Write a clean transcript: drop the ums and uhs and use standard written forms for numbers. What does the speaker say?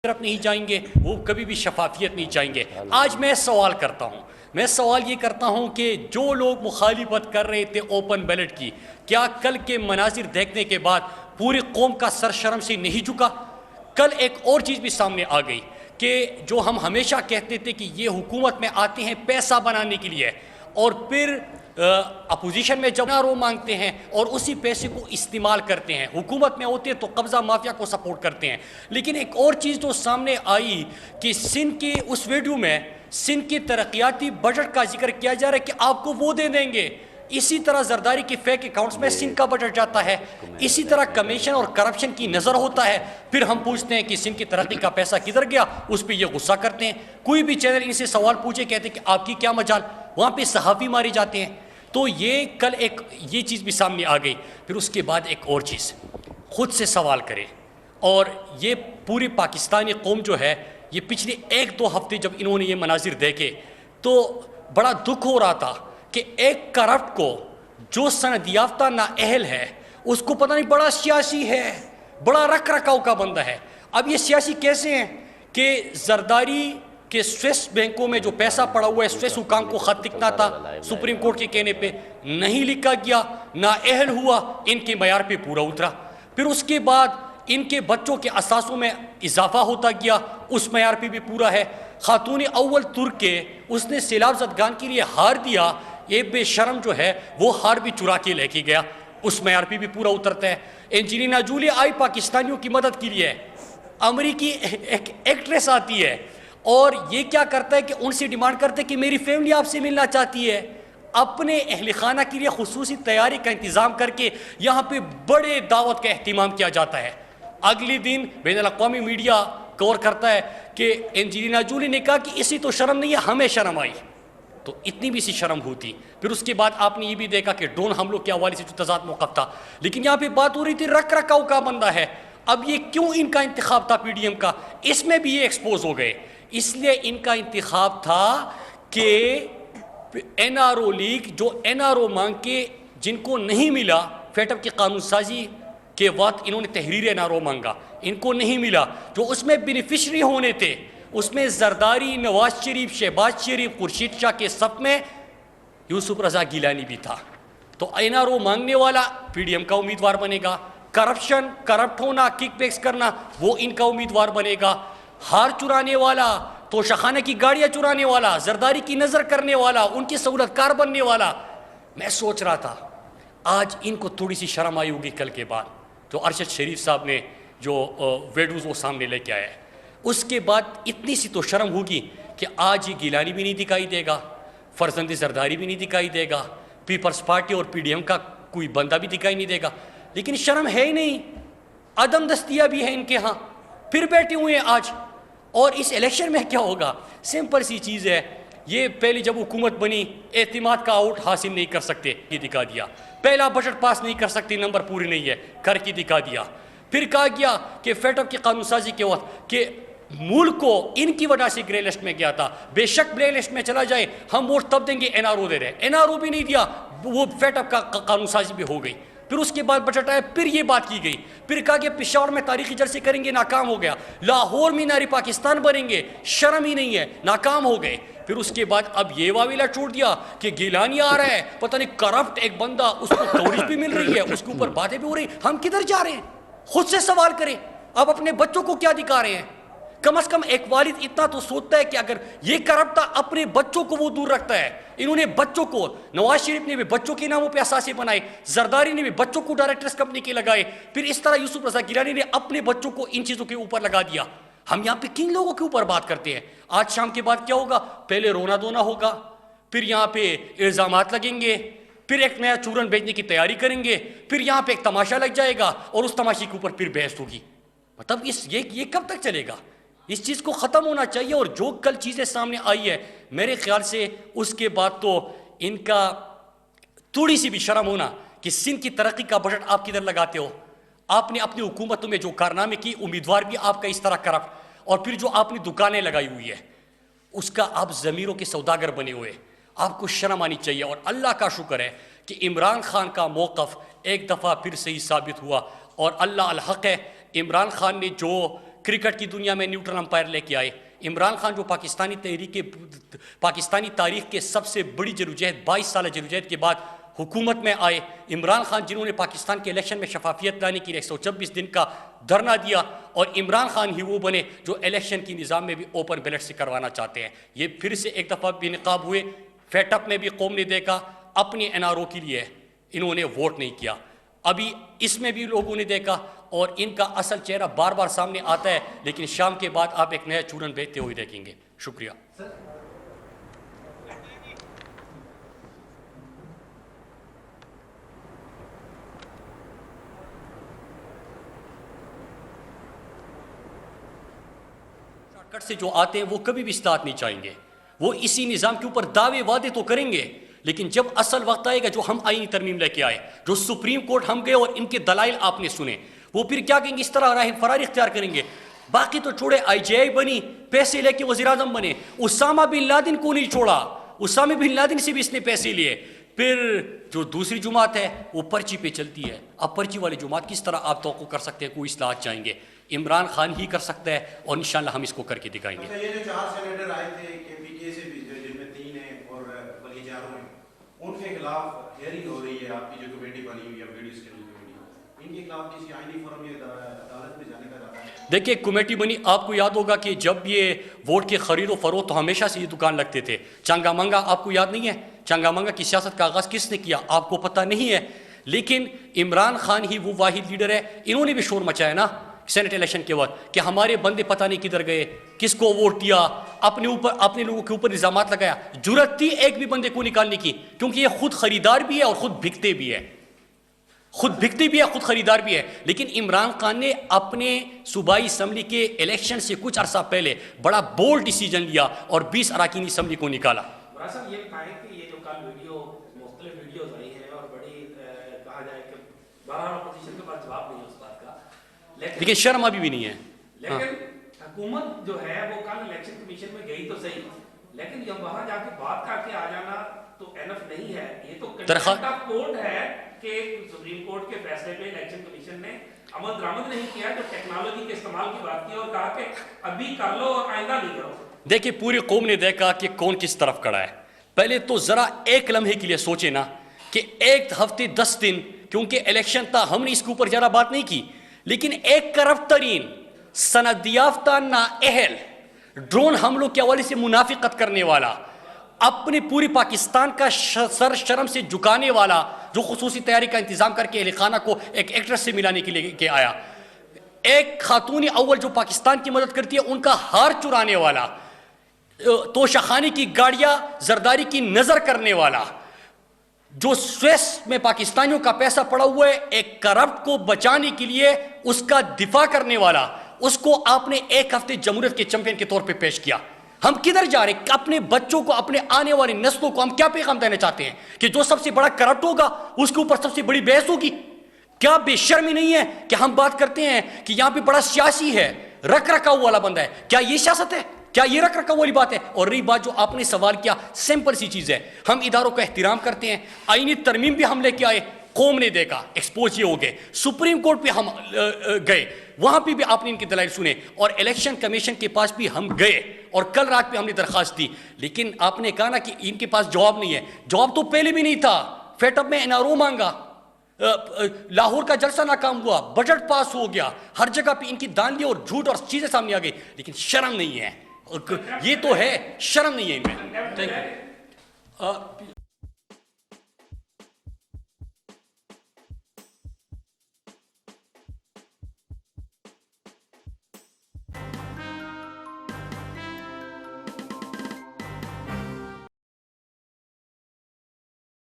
طرف نہیں جائیں گے، وہ کبھی بھی شفافیت نہیں چاہیں گے۔ آج میں سوال یہ کرتا ہوں کہ جو لوگ مخالفت کر رہے تھے اوپن بیلٹ کی، کیا کل کے مناظر دیکھنے کے بعد پوری قوم کا سر شرم سے نہیں جھکا؟ کل ایک اور چیز بھی سامنے آ گئی کہ جو ہم ہمیشہ کہتے تھے کہ یہ حکومت میں آتے ہیں پیسہ بنانے کے لیے، اور پھر اپوزیشن میں جب رو مانگتے ہیں اور اسی پیسے کو استعمال کرتے ہیں، حکومت میں ہوتے ہیں تو قبضہ مافیا کو سپورٹ کرتے ہیں۔ لیکن ایک اور چیز جو سامنے آئی کہ سندھ کے اس ویڈیو میں سندھ کے ترقیاتی بجٹ کا ذکر کیا جا رہا ہے کہ آپ کو وہ دے دیں گے، اسی طرح زرداری کے فیک اکاؤنٹس میں سندھ کا بجٹ جاتا ہے، اسی طرح کمیشن اور کرپشن کی نظر ہوتا ہے۔ پھر ہم پوچھتے ہیں کہ سندھ کی ترقی کا پیسہ کدھر گیا، اس پہ یہ غصہ کرتے ہیں۔ کوئی بھی چینل ان سے سوال پوچھے کہتے ہیں کہ آپ کی کیا مجال، وہاں پہ صحافی مارے جاتے ہیں۔ تو یہ کل ایک یہ چیز بھی سامنے آ گئی۔ پھر اس کے بعد ایک اور چیز، خود سے سوال کرے، اور یہ پوری پاکستانی قوم جو ہے، یہ پچھلے 1-2 ہفتے جب انہوں نے یہ مناظر دیکھے تو بڑا دکھ ہو رہا تھا کہ ایک کرپٹ کو جو سند یافتہ نااہل ہے، اس کو پتہ نہیں بڑا سیاسی ہے، بڑا رکھ رکھاؤ کا بندہ ہے۔ اب یہ سیاسی کیسے ہیں کہ زرداری کہ سویس بینکوں میں جو پیسہ پڑا ہوا ہے، سویس حکام کو خط لکھنا تھا، سپریم کورٹ کے کہنے پہ نہیں لکھا گیا، نااہل ہوا، ان کے معیار پہ پورا اترا۔ پھر اس کے بعد ان کے بچوں کے اثاثوں میں اضافہ ہوتا گیا، اس معیار پہ بھی پورا ہے۔ خاتون اول ترک کے اس نے سیلاب زدگان کے لیے ہار دیا، یہ بے شرم جو ہے وہ ہار بھی چرا کے لے کے گیا، اس معیار پہ بھی پورا اترتا ہے۔ انجلینا جولی آئی پاکستانیوں کی مدد کے لیے، امریکی ایک ایکٹریس آتی ہے اور یہ کیا کرتا ہے کہ ان سے ڈیمانڈ کرتے کہ میری فیملی آپ سے ملنا چاہتی ہے، اپنے اہل خانہ کے لیے خصوصی تیاری کا انتظام کر کے یہاں پہ بڑے دعوت کا اہتمام کیا جاتا ہے۔ اگلی دن بین الاقوامی میڈیا کور کرتا ہے کہ انجلینا جولی نے کہا کہ اسی تو شرم نہیں ہے، ہمیں شرم آئی۔ تو اتنی بھی سی شرم ہوتی۔ پھر اس کے بعد آپ نے یہ بھی دیکھا کہ ڈرون حملوں کے حوالے سے جو تضاد موقف تھا، لیکن یہاں پہ بات ہو رہی تھی رکھ رکھاؤ کا بندہ ہے۔ اب یہ کیوں ان کا انتخاب تھا پی ڈی ایم کا، اس میں بھی یہ ایکسپوز ہو گئے۔ اس لیے ان کا انتخاب تھا کہ این آر او لیگ، جو این آر او مانگ کے جن کو نہیں ملا، فیٹ اپ کی قانون سازی کے وقت انہوں نے تحریر این آر او مانگا، ان کو نہیں ملا، جو اس میں بینیفیشری ہونے تھے، اس میں زرداری، نواز شریف، شہباز شریف، خورشید شاہ کے سب میں یوسف رضا گیلانی بھی تھا۔ تو این آر او مانگنے والا پی ڈی ایم کا امیدوار بنے گا، کرپشن، کرپٹ ہونا، کک بیکس کرنا، وہ ان کا امیدوار بنے گا، ہار چرانے والا، توشخانہ کی گاڑیاں چرانے والا، زرداری کی نظر کرنے والا، ان کی سہولت کار بننے والا۔ میں سوچ رہا تھا آج ان کو تھوڑی سی شرم آئی ہوگی کل کے بعد تو ارشد شریف صاحب نے جو ویڈیوز وہ سامنے لے کے آیا ہے، اس کے بعد اتنی سی تو شرم ہوگی کہ آج یہ گیلانی بھی نہیں دکھائی دے گا، فرزند زرداری بھی نہیں دکھائی دے گا، پیپلز پارٹی اور پی ڈی ایم کا کوئی بندہ بھی دکھائی نہیں دے گا۔ لیکن شرم ہے ہی نہیں، عدم دستیابی ہے ان کے ہاں، پھر بیٹھے ہوئے ہیں آج۔ اور اس الیکشن میں کیا ہوگا؟ سمپل سی چیز ہے، یہ پہلے جب حکومت بنی اعتماد کا آؤٹ حاصل نہیں کر سکتے، یہ دکھا دیا۔ پہلا بجٹ پاس نہیں کر سکتے، نمبر پورے نہیں ہے، کر کے دکھا دیا۔ پھر کہا گیا کہ فیٹ اپ کی قانون سازی کے وقت کہ ملک کو ان کی وجہ سے گرے لسٹ میں گیا تھا، بے شک گرے لسٹ میں چلا جائے ہم ووٹ تب دیں گے، این آر او دے رہے، این آر او بھی نہیں دیا، وہ فیٹ اپ کا قانون سازی بھی ہو گئی۔ پھر اس کے بعد بجٹ آیا، پھر یہ بات کی گئی، پھر کہا کہ پشاور میں تاریخی جلسے کریں گے، ناکام ہو گیا، لاہور میں ناری پاکستان بنیں گے، شرم ہی نہیں ہے، ناکام ہو گئے۔ پھر اس کے بعد اب یہ واویلا چھوڑ دیا کہ گیلانی آ رہا ہے، پتہ نہیں کرپٹ ایک بندہ، اس کو کوریج بھی مل رہی ہے، اس کے اوپر باتیں بھی ہو رہی ہیں، ہم کدھر جا رہے ہیں؟ خود سے سوال کریں، اب اپنے بچوں کو کیا دکھا رہے ہیں؟ کم از کم ایک والد اتنا تو سوچتا ہے کہ اگر یہ کرپٹ تھا، اپنے بچوں کو وہ دور رکھتا ہے۔ انہوں نے بچوں کو، نواز شریف نے بھی بچوں کے ناموں پہ اثاثے بنائے، زرداری نے بھی بچوں کو ڈائریکٹرز کمپنی کے لگائے، پھر اس طرح یوسف رضا گیلانی نے اپنے بچوں کو ان چیزوں کے اوپر لگا دیا۔ ہم یہاں پہ کن لوگوں کے اوپر بات کرتے ہیں؟ آج شام کے بعد کیا ہوگا؟ پہلے رونا دھونا ہوگا، پھر یہاں پہ الزامات لگیں گے، پھر ایک نیا چورن بھیجنے کی تیاری کریں گے، پھر یہاں پہ ایک تماشا لگ جائے گا اور اس تماشے کے اوپر پھر بحث ہوگی۔ مطلب یہ کب تک چلے گا؟ اس چیز کو ختم ہونا چاہیے۔ اور جو کل چیزیں سامنے آئی ہے، میرے خیال سے اس کے بعد تو ان کا تھوڑی سی بھی شرم ہونا کہ سندھ کی ترقی کا بجٹ آپ کدھر لگاتے ہو؟ آپ نے اپنی حکومتوں میں جو کارنامے کی، امیدوار بھی آپ کا اس طرح کرپٹ، اور پھر جو آپ نے دکانیں لگائی ہوئی ہے اس کا آپ ضمیروں کے سوداگر بنے ہوئے، آپ کو شرم آنی چاہیے۔ اور اللہ کا شکر ہے کہ عمران خان کا موقف ایک دفعہ پھر صحیح ثابت ہوا، اور اللہ الحق ہے، عمران خان نے جو کرکٹ کی دنیا میں نیوٹرل امپائر لے کے آئے. عمران خان جو پاکستانی تاریخ کے سب سے بڑی جدوجہد 22 سالہ جدوجہد کے بعد حکومت میں آئے. عمران خان جنہوں نے پاکستان کے الیکشن میں شفافیت لانے کے لیے 126 دن کا دھرنا دیا, اور عمران خان ہی وہ بنے جو الیکشن کی نظام میں بھی اوپن بیلٹ سے کروانا چاہتے ہیں. یہ پھر سے ایک دفعہ بے نقاب ہوئے. فیٹ اپ میں بھی قوم نے دیکھا اپنے این آر او کے لیے انہوں نے ووٹ نہیں کیا. ابھی اس میں بھی لوگوں نے دیکھا اور ان کا اصل چہرہ بار بار سامنے آتا ہے, لیکن شام کے بعد آپ ایک نیا چورن بیچتے ہوئے دیکھیں گے. شکریہ. شارٹ کٹ سے جو آتے ہیں وہ کبھی بھی اصلاحات نہیں چاہیں گے. وہ اسی نظام کے اوپر دعوے وعدے تو کریں گے, لیکن جب اصل وقت آئے گا, جو ہم آئینی ترمیم لے کے آئے, جو سپریم کورٹ ہم گئے اور ان کے دلائل آپ نے سنے, وہ پھر کیا کہیں گے, اس طرح راہ فراری اختیار کریں گے. باقی تو چھوڑے, آئی جے آئی بنی, پیسے لے کے وزیر اعظم بنے. اسامہ بن لادن کو نہیں چھوڑا, اسامہ بن لادن سے بھی اس نے پیسے لیے. پھر جو دوسری جماعت ہے وہ پرچی پہ چلتی ہے. اب پرچی والی جماعت کس طرح آپ توقع کر سکتے ہیں کوئی اصلاحات چاہیں گے؟ عمران خان ہی کر سکتا ہے, اور انشاءاللہ ہم اس کو کر کے دکھائیں گے. یہ جو 4 سینیٹر آئے تھے کے پی کے سے بھی, جن میں 3 ہیں اور بلکہ 4 ہیں, ان کے خلاف ہیئرنگ ہو رہی ہے. آپ کی جو کمیٹی بنی ہوئی ہے ویڈیوز کے لیے, ان کے خلاف کسی آئینی فورم یا عدالت میں جانے کا ارادہ ہے؟ دیکھیے کمیٹی بنی, آپ کو یاد ہوگا کہ جب یہ ووٹ کے خرید و فروخت, تو ہمیشہ سے یہ دکان لگتے تھے. چنگا منگا آپ کو یاد نہیں ہے؟ چنگا منگا کی سیاست کا آغاز کس نے کیا آپ کو پتہ نہیں ہے, لیکن عمران خان ہی وہ واحد لیڈر ہے. انہوں نے بھی شور مچایا نا سینٹ الیکشن کے وقت کہ ہمارے بندے پتہ نہیں کدھر گئے, کس کو ووٹ دیا, اپنے لوگوں کے اوپر الزامات لگایا. جرأت تھی ایک بھی بندے کو نکالنے کی, کیونکہ یہ خود خریدار بھی ہے اور خود بکتے بھی ہے, خود خریدار بھی ہے. لیکن عمران خان نے اپنے صوبائی اسمبلی کے الیکشن سے کچھ عرصہ پہلے بڑا بولڈ ڈیسیجن لیا اور 20 اراکین اسمبلی کو نکالا. صاحب یہ بتائیں کہ یہ جو کل مختلف ویڈیوز آئی ہیں اور بڑی کہا جائے کہ بہرحال اپوزیشن کے پاس جواب نہیں ہے اس بات کا, لیکن شرم ابھی بھی نہیں ہے. لیکن حکومت جو ہے وہ کل الیکشن کمیشن میں گئی تو صحیح, لیکن جب وہاں جا کے بات کر کے آ جانا تو اینف نہیں ہے. یہ تو کنٹمپٹ آف کورٹ ہے کہ سپریم کورٹ کے فیصلے پہ الیکشن کمیشن نے عمل درآمد نہیں کیا, جو ٹیکنالوجی کے استعمال کی بات کی اور کہا کہ ابھی کر لو اور آئندہ نہیں کرو. دیکھیں پوری قوم نے دیکھا کہ کون کس طرف کھڑا ہے. پہلے تو ذرا ایک لمحے کے لیے سوچے نا کہ ایک ہفتے 10 دن, کیونکہ الیکشن تھا, ہم نے اس کے اوپر زیادہ بات نہیں کی, لیکن ایک کرپٹ ترین سند یافتہ نااہل ڈرون حملوں کے حوالے سے منافقت کرنے والا, اپنے پوری پاکستان کا سر شرم سے جھکانے والا, جو خصوصی تیاری کا انتظام کر کے اہل خانہ کو ایک ایکٹریس سے ملانے کے لیے آیا, ایک خاتون اول جو پاکستان کی مدد کرتی ہے ان کا ہار چرانے والا, توشخانے کی گاڑیاں زرداری کی نظر کرنے والا, جو سویس میں پاکستانیوں کا پیسہ پڑا ہوا ہے ایک کرپٹ کو بچانے کے لیے اس کا دفاع کرنے والا, اس کو آپ نے ایک ہفتے جمہوریت کے چیمپئن کے طور پہ پیش کیا. ہم کدھر جا رہے ہیں؟ اپنے بچوں کو, اپنے آنے والی نسلوں کو ہم کیا پیغام دینا چاہتے ہیں کہ جو سب سے بڑا کرپٹ ہوگا اس کے اوپر سب سے بڑی بحث ہوگی؟ کیا بے شرمی نہیں ہے کہ ہم بات کرتے ہیں کہ یہاں پہ بڑا سیاسی ہے, رکھ رکھاؤ والا بندہ ہے؟ کیا یہ سیاست ہے؟ کیا یہ رکھ رکھاؤ والی بات ہے؟ اور رہی بات جو آپ نے سوال کیا, سمپل سی چیز ہے, ہم اداروں کا احترام کرتے ہیں, آئینی ترمیم بھی ہم لے کے آئے, قوم نے دیکھا, ایکسپوز یہ ہو گئے, سپریم کورٹ پہ ہم گئے, وہاں پہ بھی آپ نے ان کے دلائل سنے, اور الیکشن کمیشن کے پاس بھی ہم گئے, اور کل رات پہ ہم نے درخواست دی, لیکن آپ نے کہا نا کہ ان کے پاس جواب نہیں ہے. جواب تو پہلے بھی نہیں تھا, فیٹ اپ میں این آر او مانگا, لاہور کا جلسہ ناکام ہوا, بجٹ پاس ہو گیا, ہر جگہ پہ ان کی داندلی اور جھوٹ اور چیزیں سامنے آ گئی, لیکن شرم نہیں ہے. یہ تو ہے, شرم نہیں ہے ان میں. Thank you.